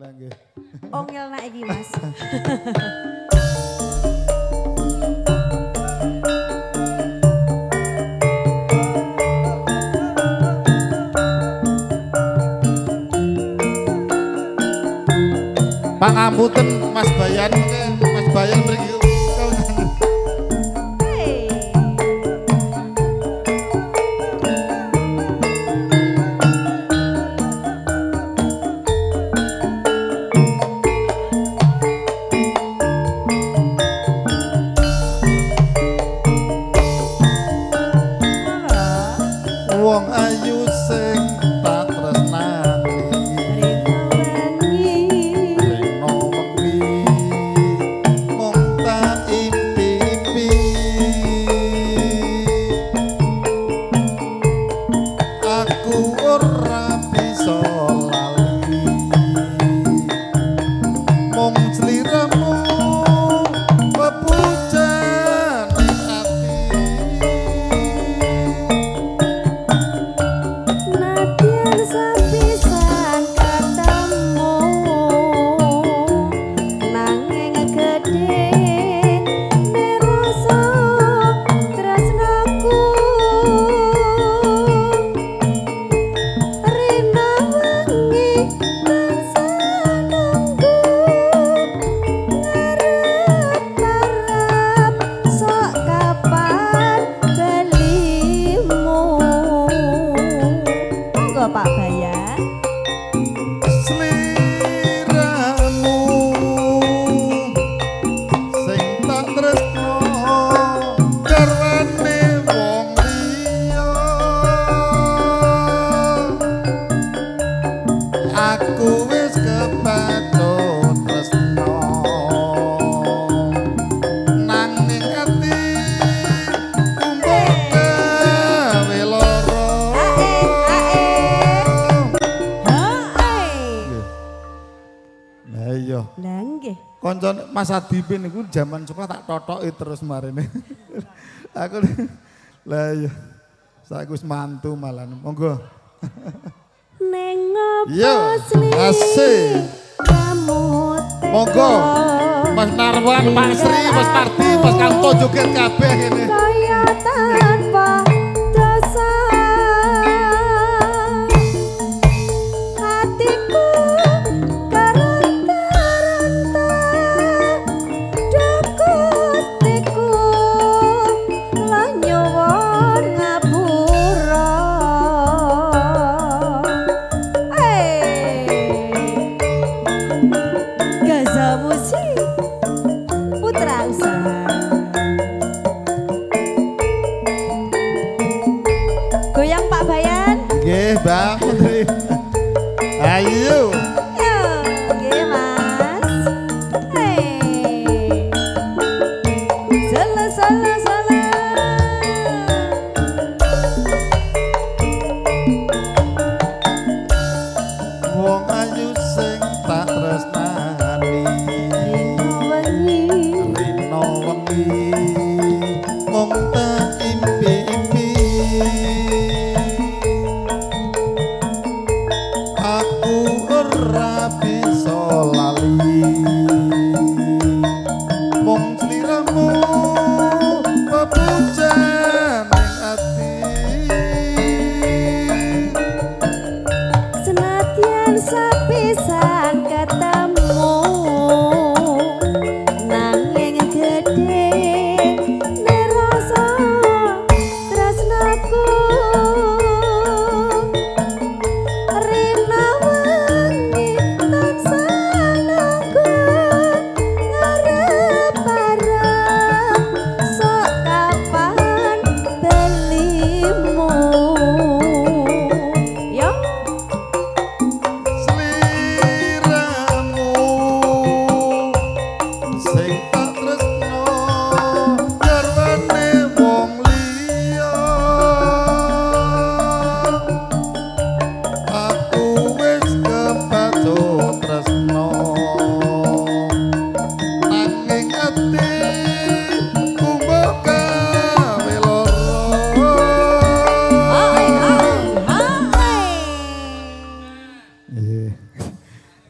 Lah nggih. Ongel nak iki Mas. Pangapunten Mas Bayan, Mas Bayan mriki. Wong ayu sing tak tresnani rena wengi mung tak impi-impi aku ora bisa lali mung sliramu pepujan ning ati. Nadyan sepisan ketemu nanging gedhe nerasa tresnaku rena wengi tansah nunggu ngarep-arep sok kapan belimu. Monggo Pak Bayan. Sliramu sing tak tresno garwane wong liya aku wis kepethuk tresno nanging ati kumpul gawe lara. Lah iya. Lah nggih. Konco Mas Adipin niku jaman sekolah tak totoki terus marene. Aku lah iya. Saiki wis mantu malah. Monggo. Neng Yo, apa asik. kamu Monggo. Mas Narwan, Pak Sri, Mas Parti, Mas Kanto joget kabeh ngene. kaya tanpa dasar hatiku karanta-ranta dagustiku lan nyuwun ngapura. Gaza Musik Putra Usaha. Goyang Pak Bayan. Nggih, Mbak Putri. Ayo. Yo, nggih Mas. Hei. Salah salah salah. Wong ayu sing tak tresnani Wengi rina wengi mung tak impi-impi aku ora bisa lali mung sliramu pepujan ning ati. senadyan sepisan ketemu nanging gedhe nerasa tresnaku rina wengi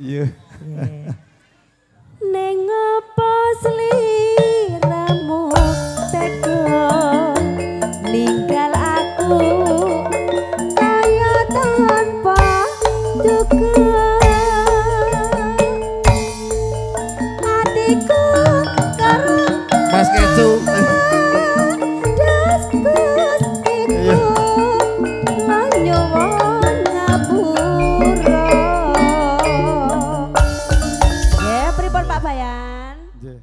Iya. Ning apa sliramu tega ninggal aku kaya tanpa duga hatiku karo Mas Kecu. dasku iku lanyuwun ngapura. Ya, pripun Pak Bayan? Nggih.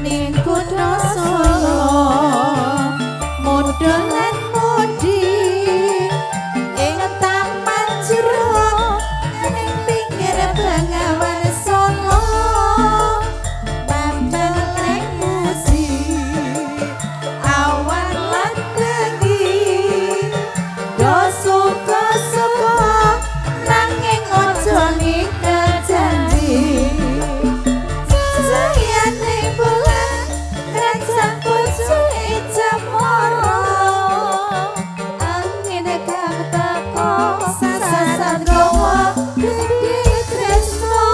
Ning kutha Solo modal lan modi ing taman jero ning pinggir Bengawan Solo babel musi awan lan bengi do suka-suka nanging ojo nikah janji. Sayane bulan rajang pucu ijam moro angin kang teko sasaran gowo gede tresno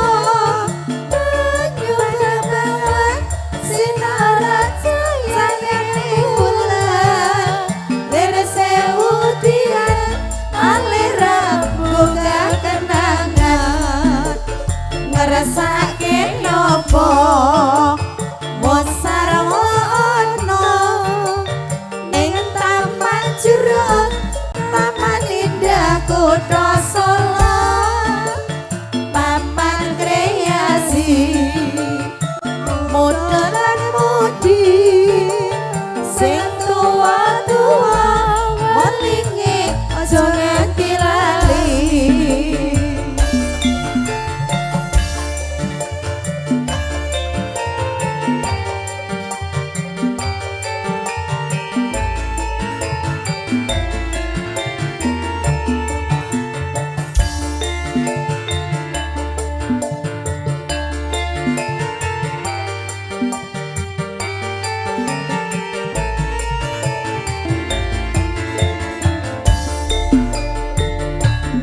banyu tebangan sinar sayane bulan dari sewu tian alira buka kenangan ngerasake nopo Sarwono ing taman jero taman indah kutha Solo papan kreasi modelan modi sing tua-tua welingi aja nganti lali.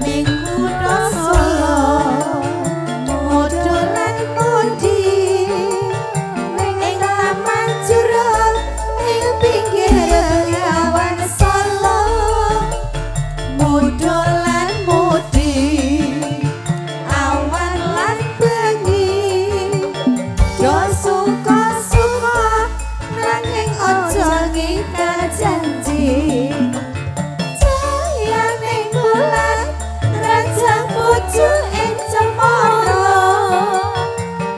Ning kutha Solo modelan modi ning taman jero ing pinggir Bengawan Solo modelan modi awan lan bengi do suka-suka nanging ojo ngingkar janji. Sayane bulan rajang pucu ing cemoro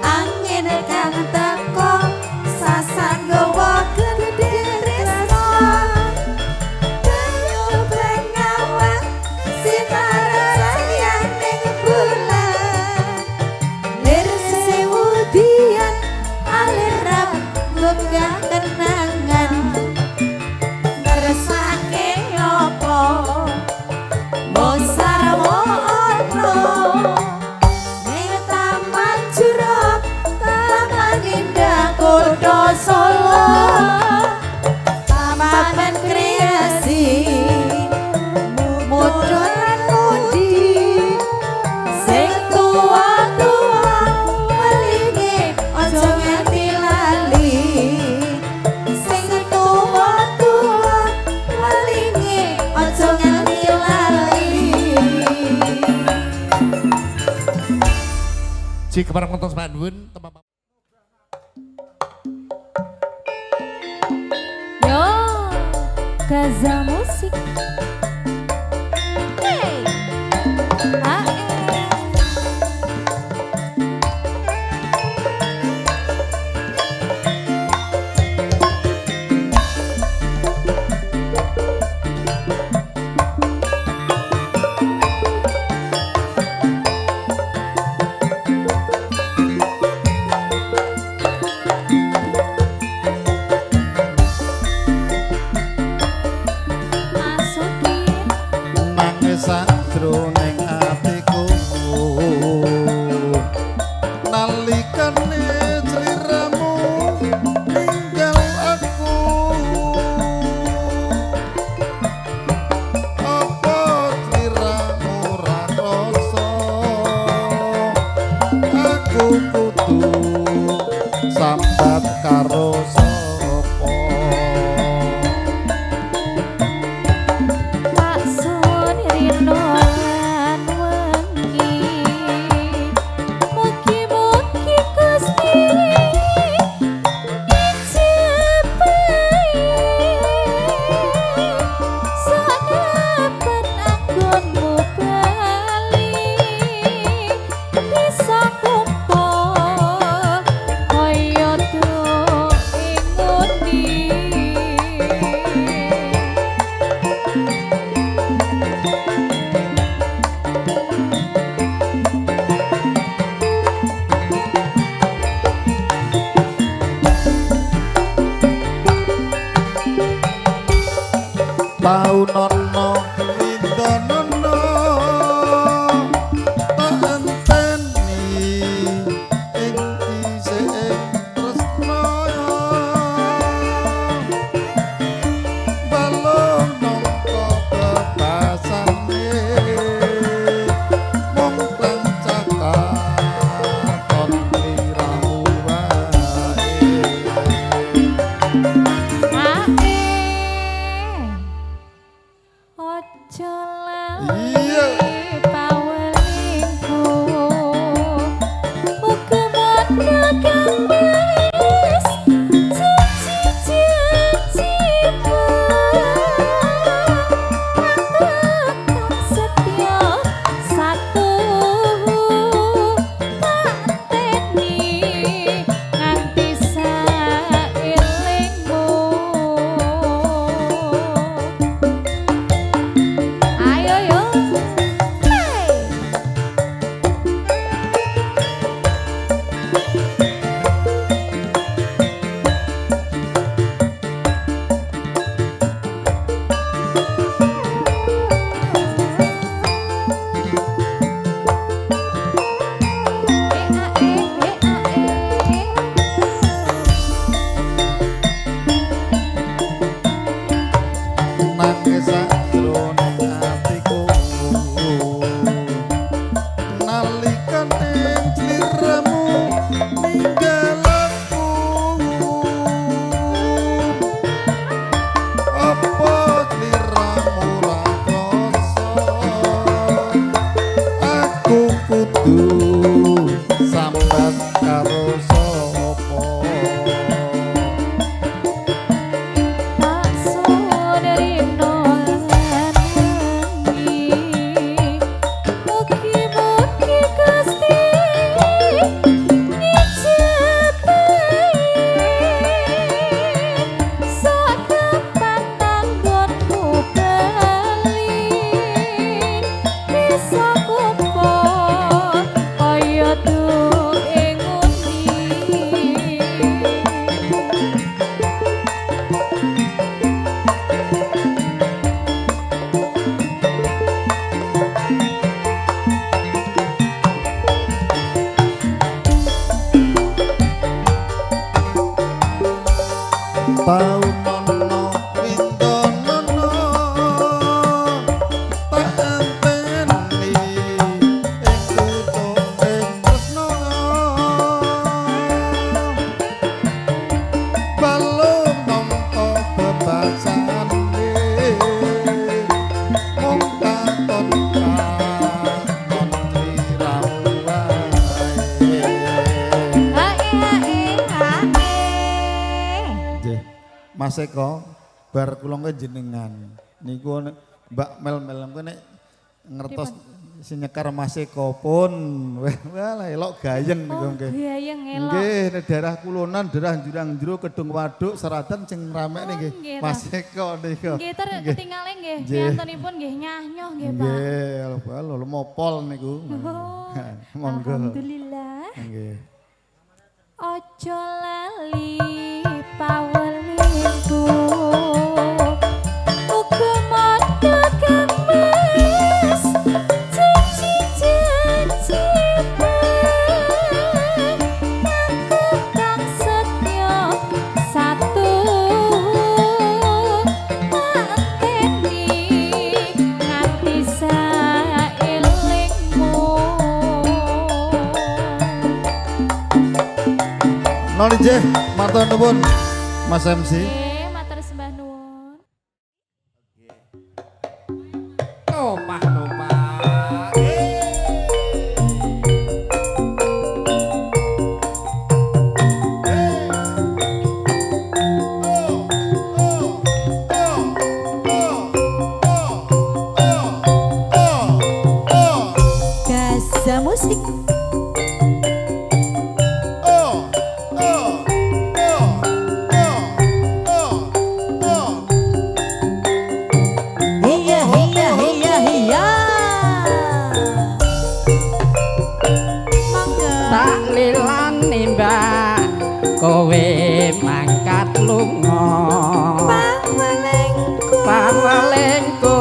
angin kang teko sasan gowo gede tresno banyu bengawan sinar sayane bulan lir sewu dian alirap buka kenangan ngeresake opo Sarwono ning taman jero taman indah kutha Solo papan kreasi modelan modi sing tua-tua welingi aja nganti lali sing tua-tua welingi aja nganti lali. Jika para penonton Bandung, teman-teman. Yo, Gaza Musik. Hey, kudu sambat karo sapa Pak Sun rino lan wengi mugi-mugi Gusti Saben anggonmu bali bisa kumpul kaya inguni tau nono windonono tak enteni ing isih tresno balon nangka bebasane mung cakaton liramu wae Ojo Iya. lali pawelingku Uga mono kang wis janji-janjimu Aku kang setya satu tak teni nganti saelingmu Ayo yo. Hey. nangis sakjroning atiku nalikane sliramu ninggal aku apa sliramu ra krasa aku kudu sambat karo sapa Pak Sudarino lan wengi mugi-mugi Gusti ngijabahi sakapan anggonmu bali bisa kumpul kaya inguni tau nono windonono tak enteni ing kutuk ing tresno balung nampa bebasane mung katon katon sliramu wae Nggih, Mas Eko, bar kula jenengan niku Mbak Mel niku nek ngertos sing nyekar Mas Eko pun wah elok gayeng niku nggih. Gayeng elok. Nggih, nek daerah kulonan, daerah jurang jero Kedung Waduk, Seradan sing ramek nggih. nggih, Mas Eko niku. Nggih ter ketinggalan nggih. Nggih. Yantunipun nggih nyah-nyoh nggih, Pak. Nggih, lho mopol niku. Oh, Monggo. Alhamdulillah. Nggih. Ojo lali pawelingku Uga mono kang wis janji-janjimu Aku kang setya satu anteni nganti saelingmu Noni J, matur nuwun Mas MC. Oke, matur sembah nuwun. Numpah. Gaza musik. Hiya hiya hiya hiya. Monggo. Tak lilani mbak kowe mangkat lunga. Pamelengku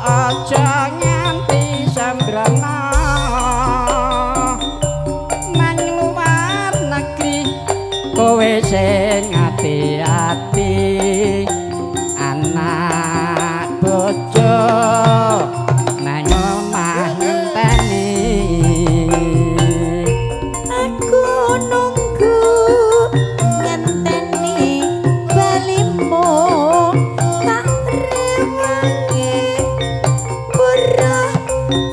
aja nganti sambrana. Nang luar negeri kowe sing ati-ati. Anak bojo nang omah ngenteni. Aku nunggu ngenteni balimu tak rewangi pura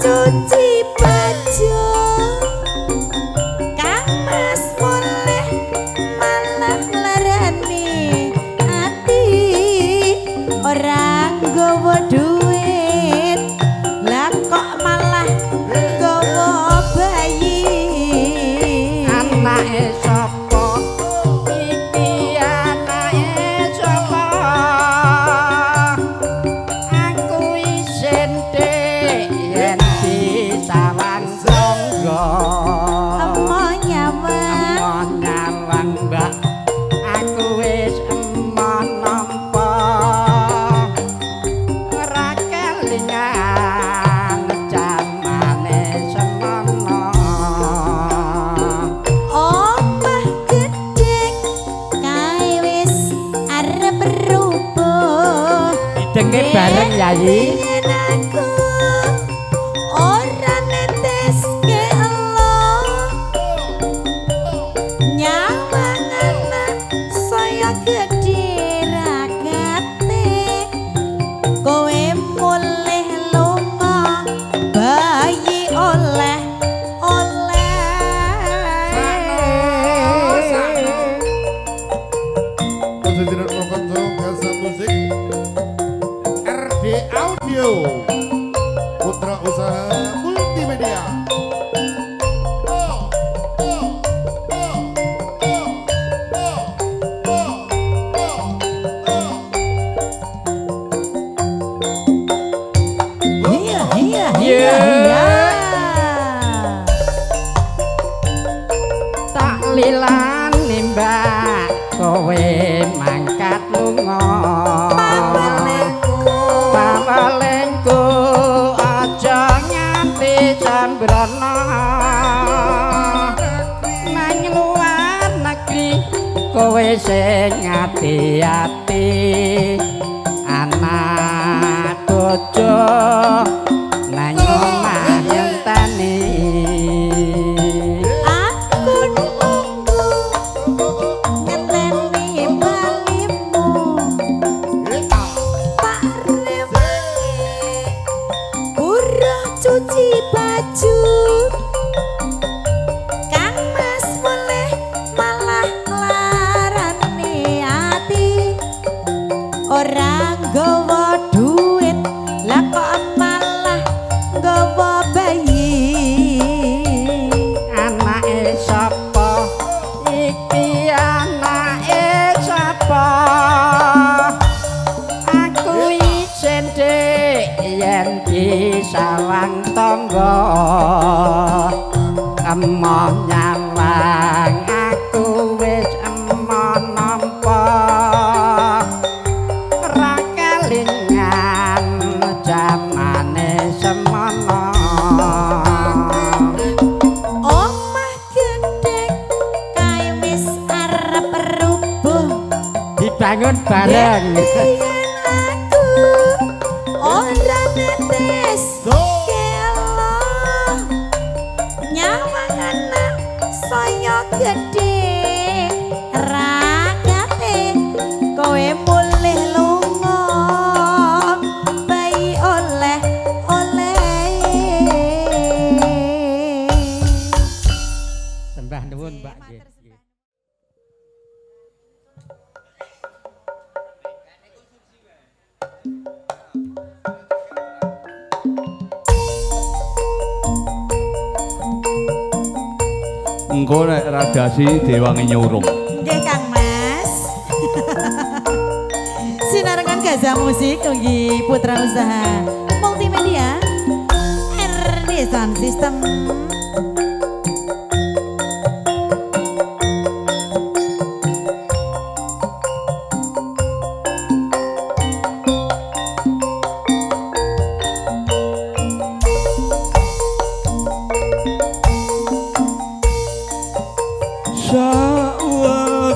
cuci baju Kang Mas boleh malah larani ati orang gowo duit lah kok malah gowo bayi Anake sapa iki anake sapa aku isin dhek yen disawang sangga emo nyawang emon nyawang mbak aku wis emon nampa ora kelingan jamane semono. omah gedhe kae wis arep rubuh Didenge bareng Yayi. yen aku ora neteske elo nyawang anak saya gedhe ragate kowe mulih lunga bayi oleh Konsideran Prokonco Gaza Musik RD Audio Putra Usaha Multimedia. Iya, iya, iya. Tak lilani mbak kowe mangkat lunga. Pawalengku aja nganti sambrana. Nang luar negeri kowe sing ati-ati. Anak bojo nang omah ngenteni. Aku nunggu ngenteni balimu Pak Rewangi pura cuci baju Kang Mas boleh malah larani ati orang gowo duit lah kok malah gowo bayi Anake sapa iki anake sapa aku isin dhek yen disawang tangga emoh nyawang aku wis emoh nampa ora kelingan jamane semono. omah gedhe kae wis arep rubuh Dibangun bareng. yen aku ora netes kelo nyawang anak saya gedhe nuwun Mbak nggih. Engko nek radiasi diwangi nyurung. Nggih Kang Mas. Sinarengan Gaza Musik ugi putra usaha multimedia RD Sound System. Sawetara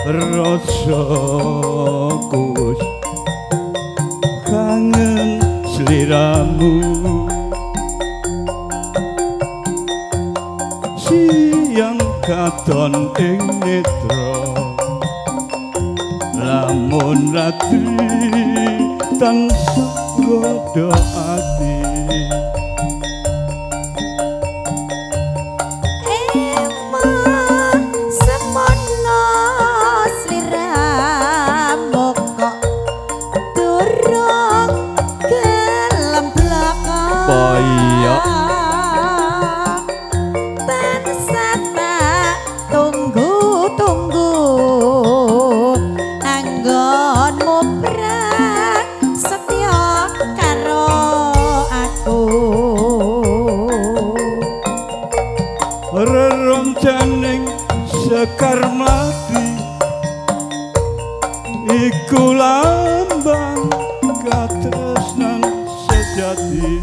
rasa kus kangen sliramu siang katon ing netra lamun ratri tansah godho ati reroncaning sekar mati iku lambang katresnan sejati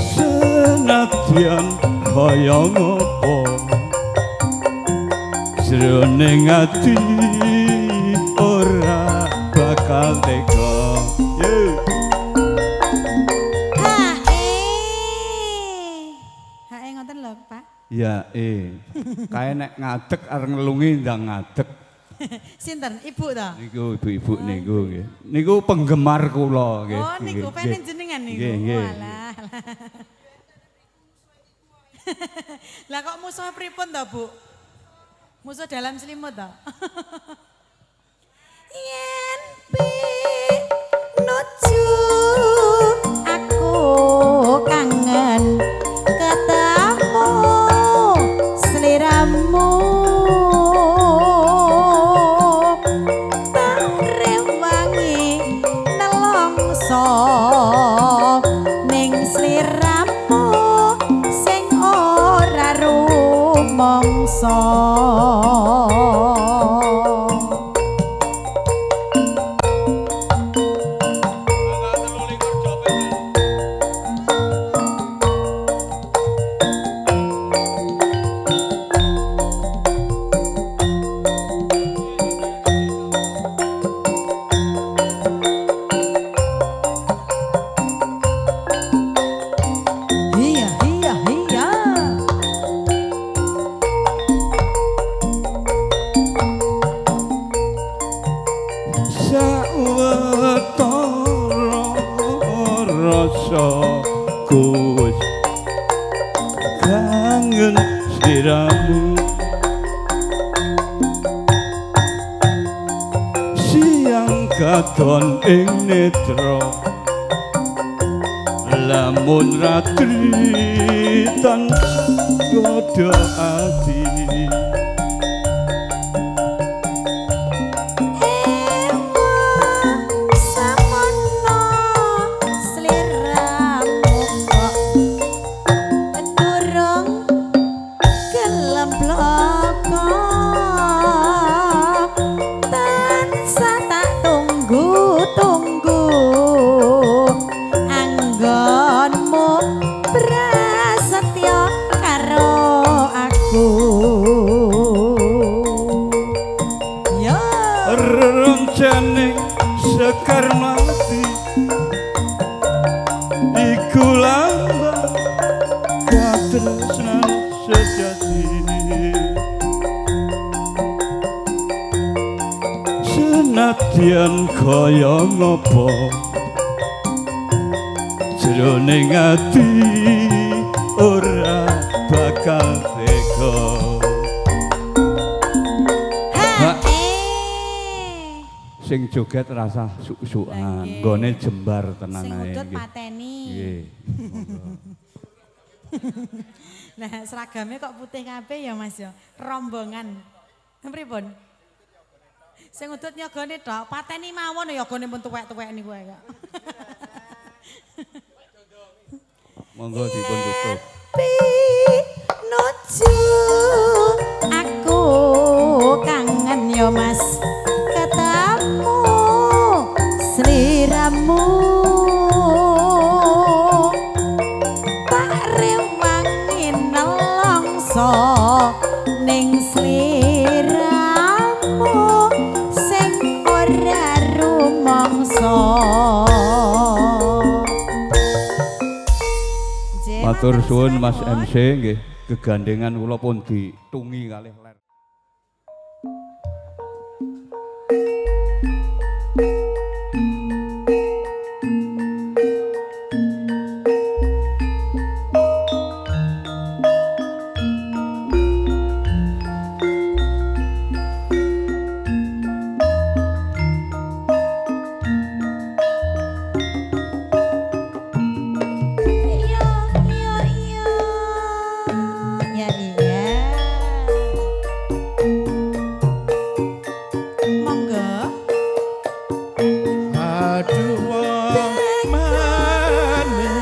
senadyan kaya ngopo jroning ati ora bakal tega ya kae nek ngadeg arep ngelungi ndang ngadeg. Sinten? Ibu ta? Niku ibu-ibu niku nggih. Niku penggemar kula nggih. Oh niku penen jenengan niku. Walah. Lah kok musuh pripun ta, Bu? Musuh dalam selimut ta? Yen nuju aku kangen ketemu sliramu tak rewangi nelongso ning sliramu sing ora rumangsa Kus kangen sliramu siang katon ing netra lamun ratri tansah godho ati reroncaning sekar mati iku lambang katresnan sejati senadyan kaya ngopo jroning ati ora bakal tega. Sing joget rasa suk-sukan, nggone jembar tenan Sing ae. udut nggih. pateni. Nggih. Nah, seragamnya kok putih kabeh ya Mas ya. Rombongan. Pripun? Sing udut nyogone tok, pateni mawon ya gone pun tuwek-tuwek niku ae kok. Monggo dipun tutup. Nuju aku kangen ya Mas ketemu sliramu tak rewangi nelongso ning sliramu sing ora rumangsa. Matur suwun Mas MC nggih, gegandengan kula pun ditungi kalih ler. Ya iya. Monggo. Aduh wong manis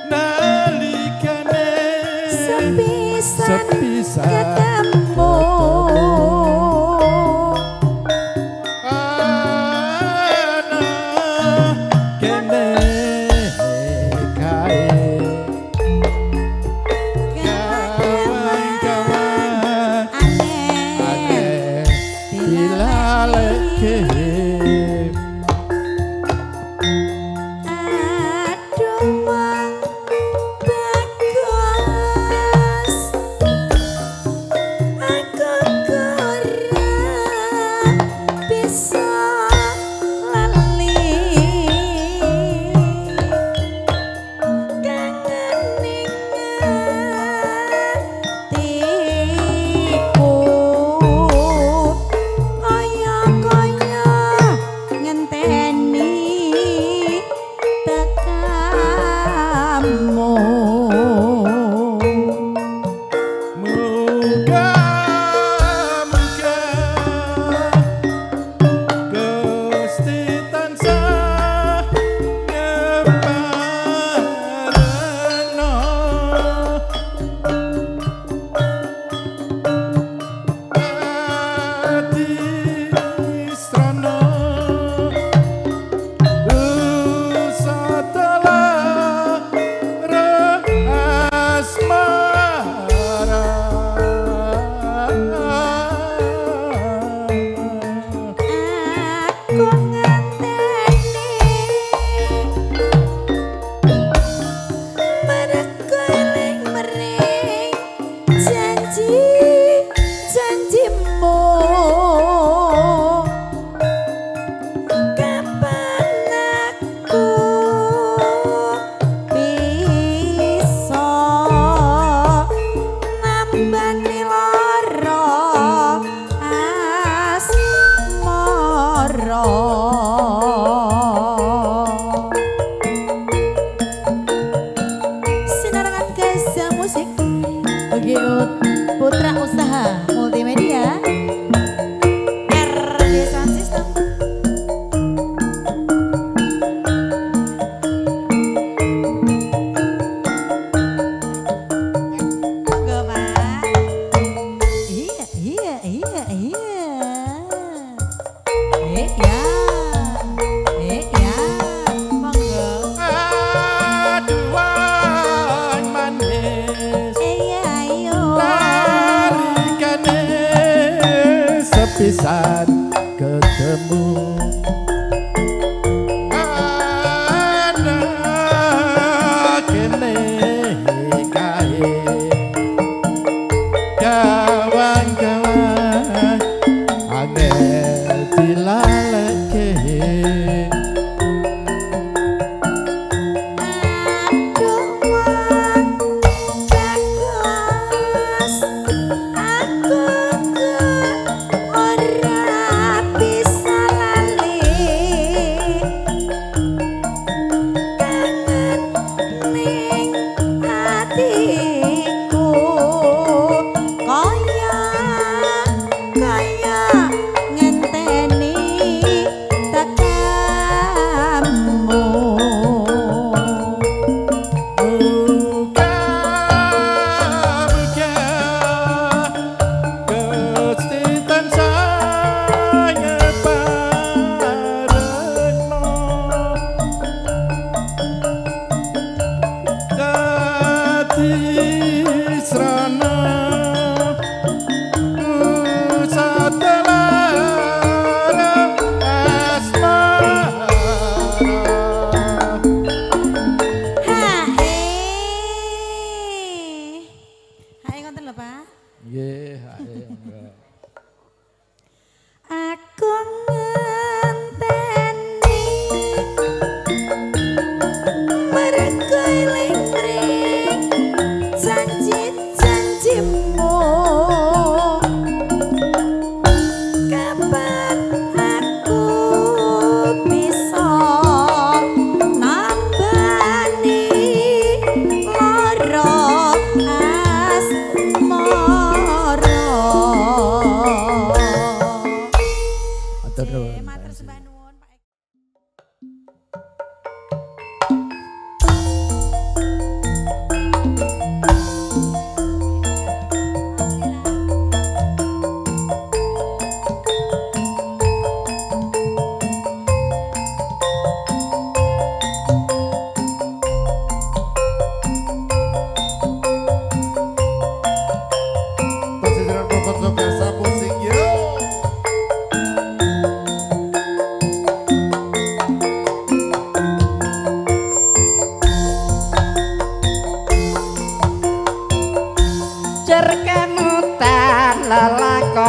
nalikane Sepisan sepisan ana kene kae kawan-kawan aneh dilaleke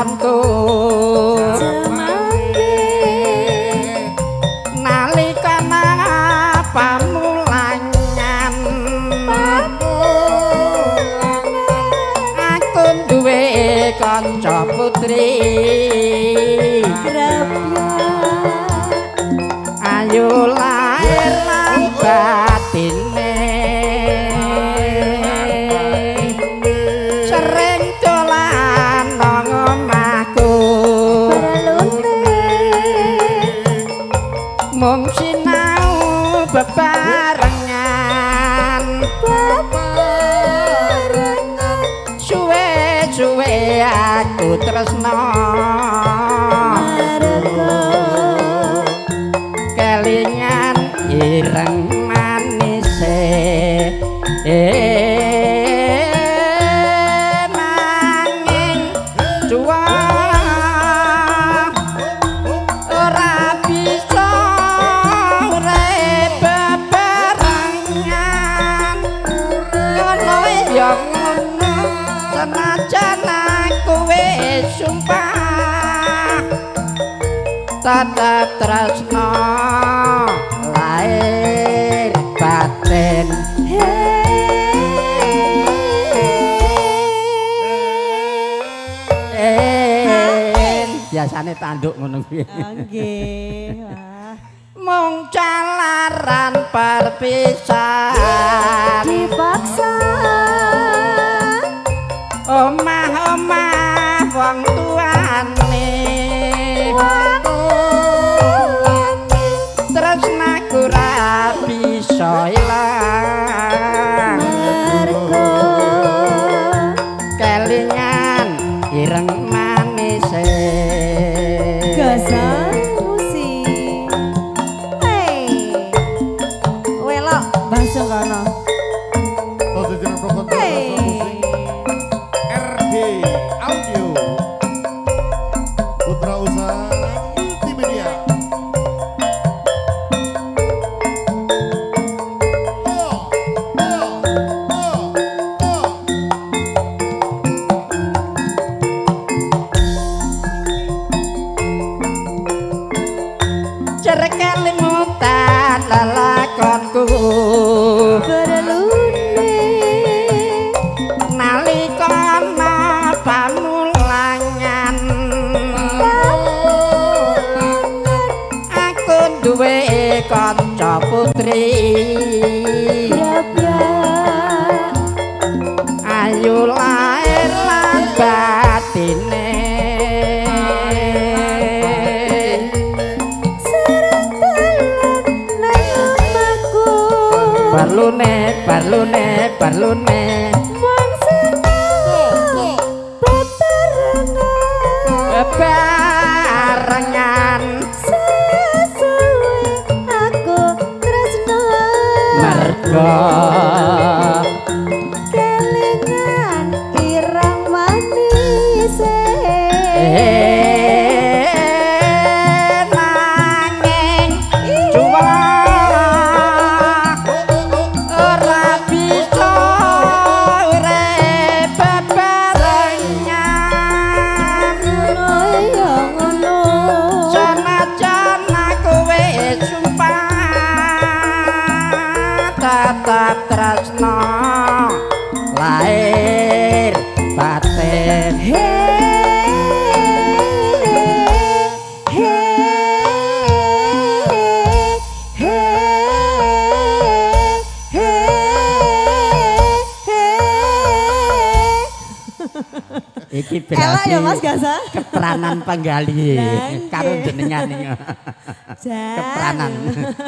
lakonku nalika pamulangan aku duwe kanca putri ayu lair lan batine sering dolan nang omahku mung sinau bebarengan suwe-suwe aku tresno kelingan ireng manise nanging juwa ora bisa urip bebarengan ngono ya ngono senajan aku wis sumpah tetep tresno lair batin biasane tanduk ngono kuwi Nggih. Wah. mung calaran perpisahan Dipaksa. omah-omah wong tuane tresnaku ra bisa ilang kelingan ireng manise Gasan musik. Hey. Welok basa kono. Hey. RG Audio Putra Usaha Multimedia. cerkele mutan lelakonku nalika pamulangan aku duwe kanca putri ayu lair lan batine Barlune bebarengan mergo nanging juwa ora bisa urip bebarengan senajan aku wis sumpah tetep tresno lair batin iki Elak berarti ya Mas Gasa. kepranan penggali Nggih. karo jenengan iki. Jan. Kepranan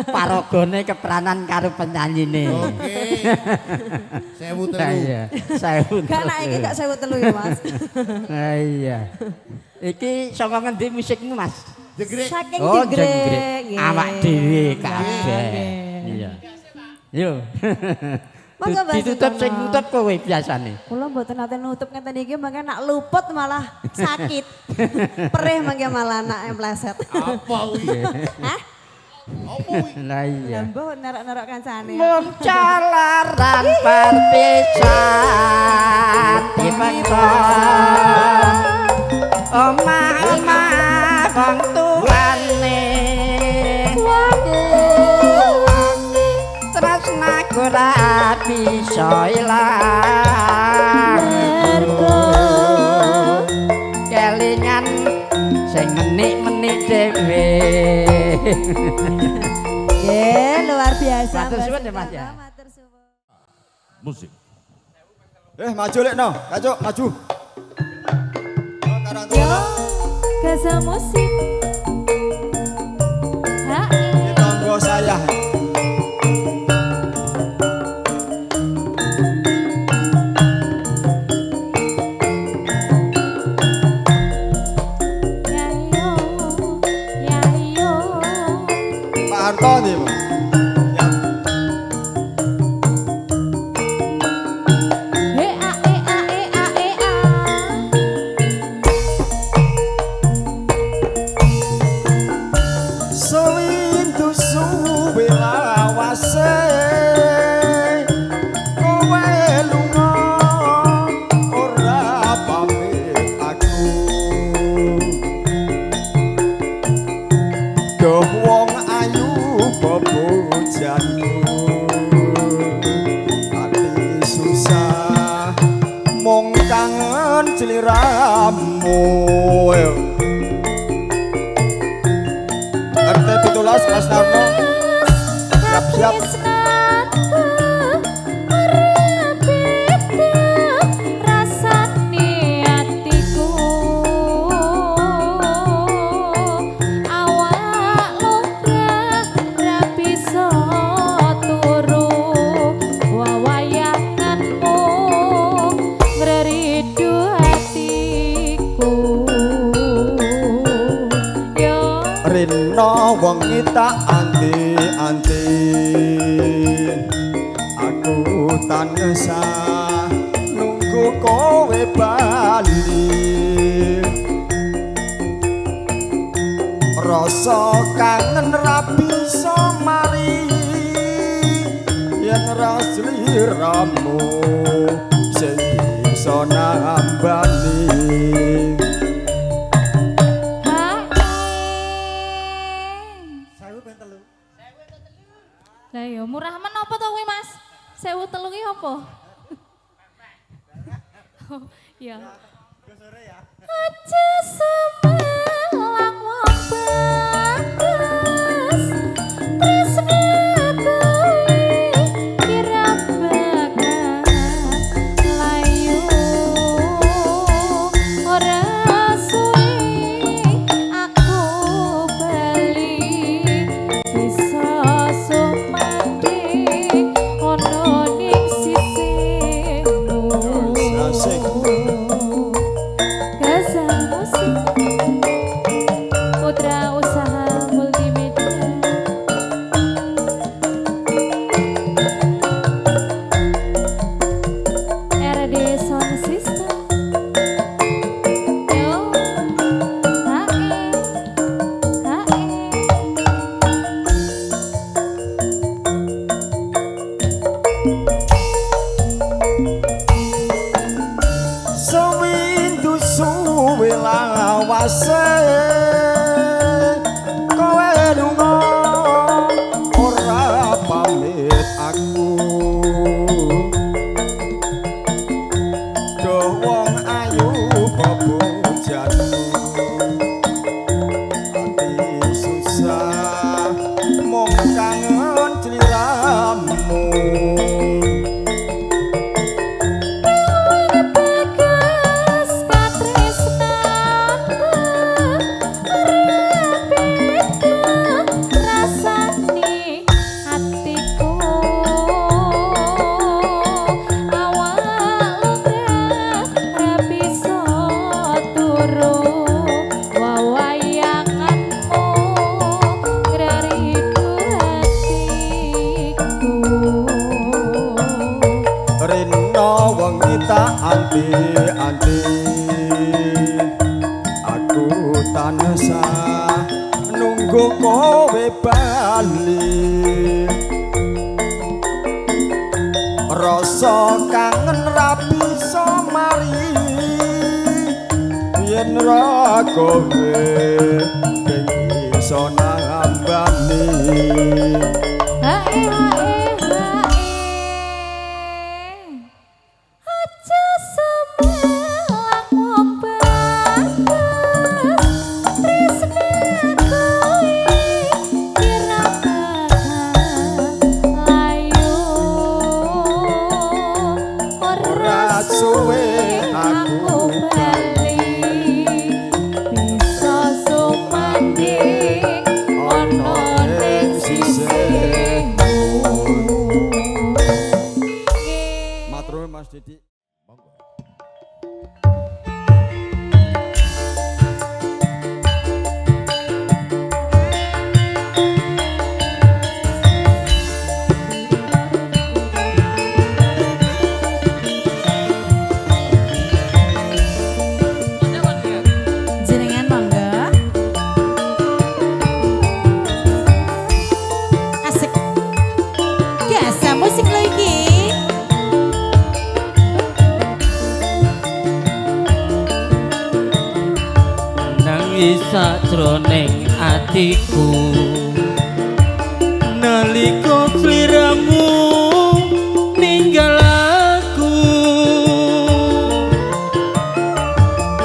paragone kepranan karo penyanyine. Oke. 1003. Iya, saya Gak nak iki gak 1003 ya Mas. Iya. Iki saka ngendi musikmu Mas? Jegrek. Saking Oh, jegrek. jenggrek. Nggih. Awak dhewe kabeh. Nggih. Iya. Yo. Mangga Mas Ditutup sing Sutono. nutup kowe biasane. Kula mboten nate nutup ngeten iki mangke nak luput malah sakit. Perih mangke malah nak meleset. Apa kuwi? Hah? Apa kuwi? Lah iya. Mbah nerok-nerok kancane. Mung calaran perpisahan dipaksa omah wong tuane tresnaku ora bisa ilang mergo kelingan sing menik-menik dhewe. Nggih, luar biasa. Matur suwun ya, Mas ya. Matur suwun. Musik. Maju lek no, kacuk maju. Yo, Gaza musik. Ini tonggo saya. Ya yo, ya yo. Pak Harto nih, Pak. He a e a e a e a. Sewindu suwe lawase kowe lunga ora pamit aku doh wong ayu bebojanku ati susah mung kangen ciliramu RT 17 Mas Narno siap-siap Rino wengi tak anti-anti aku tansah nunggu kowe bali rasa kangen ra bisa mari yen ra sliramu sing bisa nambani. Lah ya murah men apa to kuwi Mas? 1.003 ki apa? Oh, ya. Aja semelang wong bagus tresnaku kira bakal layu ora suwe aku bali bisa sumati ono ning sisihmu. Asik. Gaza musik putra usaha multimedia. RD Sound System. Yo, hae. Sewindu suwe lawase kowe lunga ora pamit aku doh wong ayu bebojanku ati susah mung kangen ciliramu. Bagas katresnaku rapiku rasane atiku awak ora bisa turu wawayanganmu graridu hatiku. Rino wengi tak anti-anti aku tansah nunggu kowe bali rasa kangen ra bisa mari yen ra kowe sing iso nambani Hae aja semelang obat tresnaku layu ora suwe aku bali bisa sumanding ono ning sisihmu. matur Mas Didi. Jenengan monggo. Asik. Biasa musik lo iki. nangis sajroning atiku nalika sliramu ninggal aku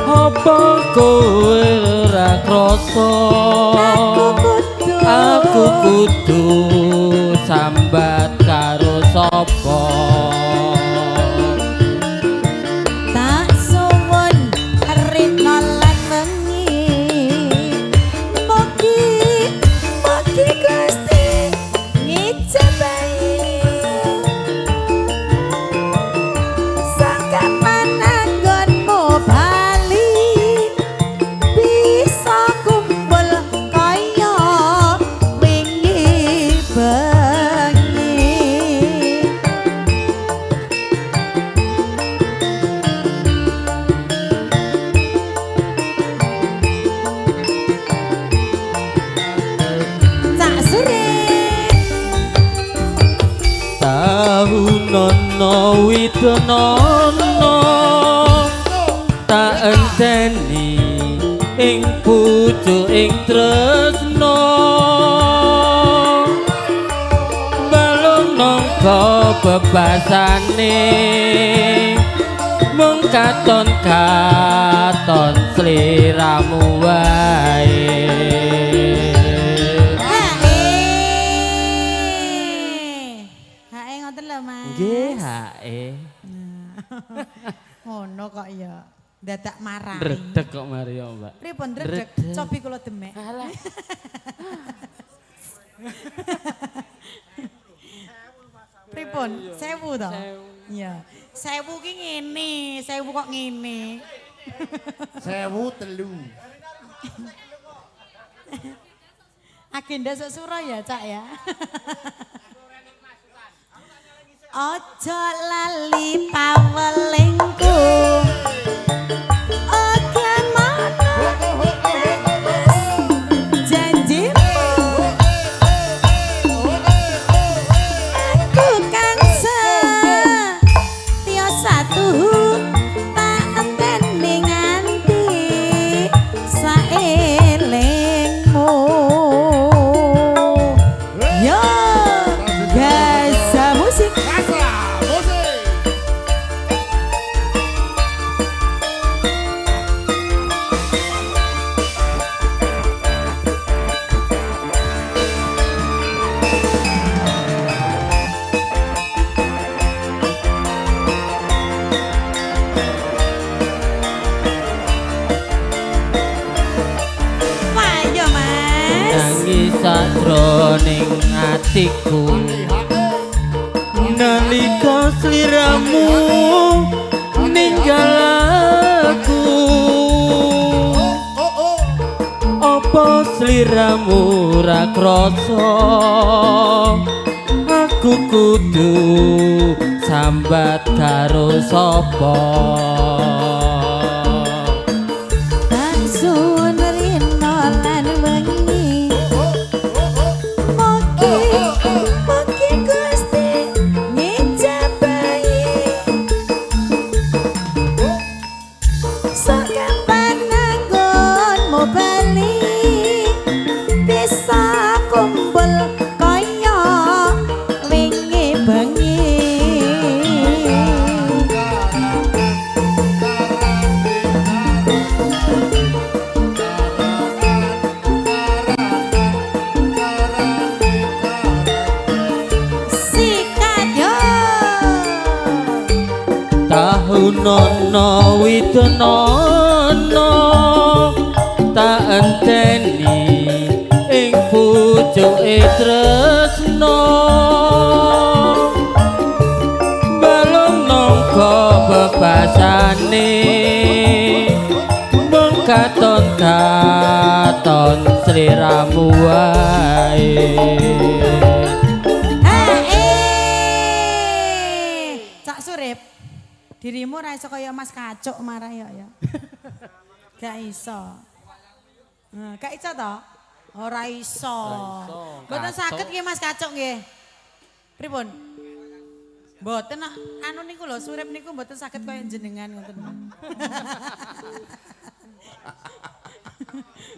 apa kowe ora krasa aku kudu sambat karo sapa Tak suwun rina lan wengi. Mugi Gusti ngijabahi. Sangkapan anggonmu bali bisa kumpul kaya wingi bengi. Tak sore tahu nono widonono tak enteni ing pucuk ing tresno balung nangka bebasane mung katon sliramu wae Hae ngoten lho Mas. nggih hae Ngono kok ya. Dadak marah. redeg kok Mario Mbak Pripun dredeg? Dredeg. Cobi kula demek. Pripun? 1000 to? Iya. 1000 ki ngene, 1000 kok ngene. 1003. Agenda sesura ya, Cak ya. Ojo lali pawelingku. Oke mana janjimu. Aku kang setia satu tak enteni nganti saelingmu. Yo, guys, musik. Ayo Mas. nangis sajroning atiku nalika sliramu ninggal aku apa sliramu ra krasa aku kudu sambat karo sapa Sun rino lan wengi. Mugi Gusti ngijabahi. Sakapan anggonmu Nono widonono tak enteni ing pucuke tresno balung nangka bebasane mung katon sliramu wae. Cak Surip, dirimu ra iso kaya Mas Kacuk marah ya. Gak iso. Gak iso toh? Ora iso. Mboten saged nggih Mas Kacuk nggih. Pripun? Mboten anu niku lho, Surip niku mboten saged kaya jenengan ngoten.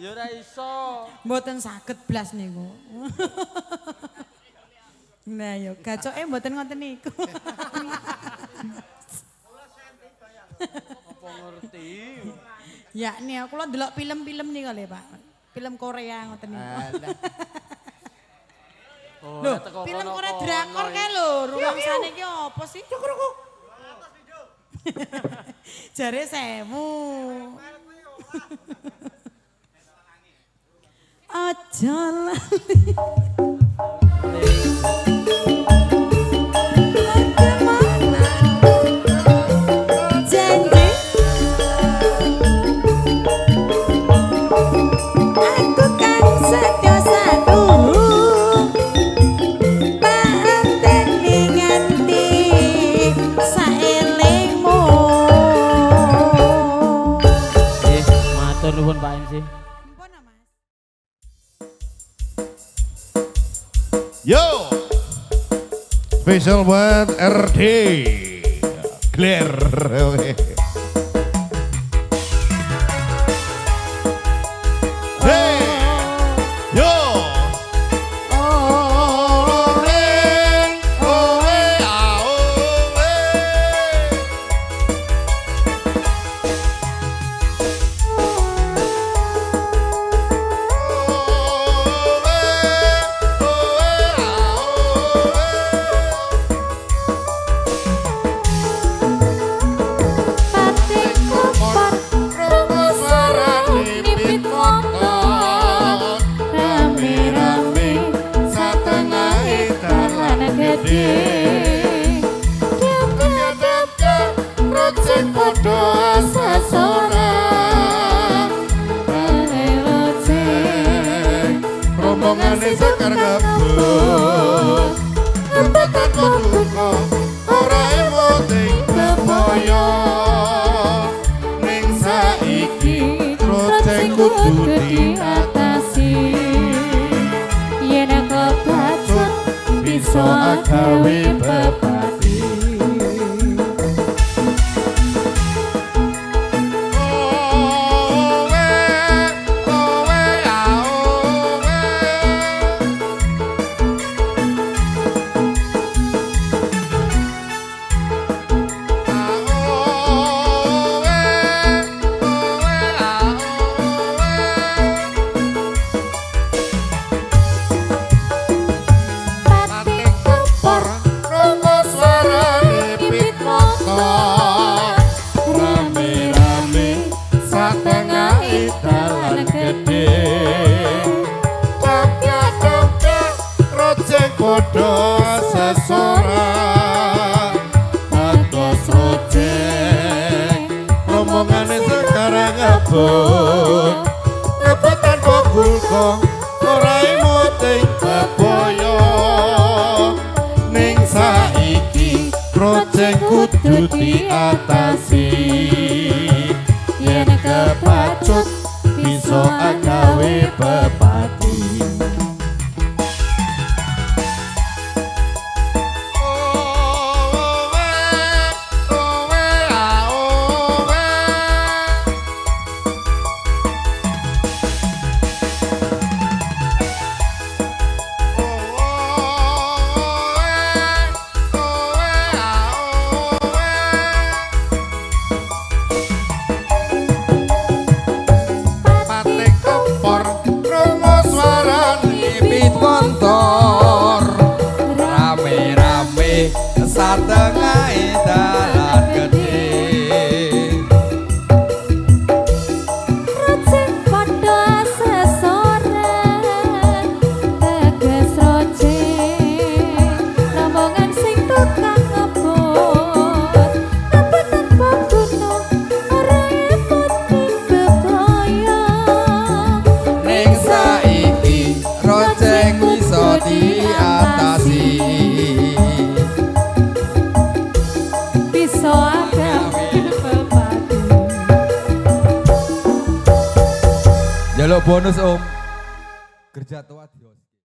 Ya ora iso. Mboten saged blas niku. Nah yo gacoke mboten ngoten niku. Apa ngerti? Ya nih kula ndelok film-film nih kali Pak. Film Korea ngoten niku. Loh, film Korea drakor kae lho, rumangsane iki apa sih? Cukuruku. Jare 1000. Aja lali. Bagaimana janji aku kan setia satu paanteni nganti saelingmu. Matur nuwun Pak MC. Yo, special buat RD, clear. Hey, yo. Rombongane sekar ngebut Tempetan membuka ora emoting beboyo Ning saiki roceng kudu diatasi Yen aku bacot bisa agawe bebati Ngebutan bogul kong ora emoting beboyo Ning saiki roceng kudu diatasi Yen kepacut bisa agawe bebati Jaluk bonus Om. Kerja tua dios.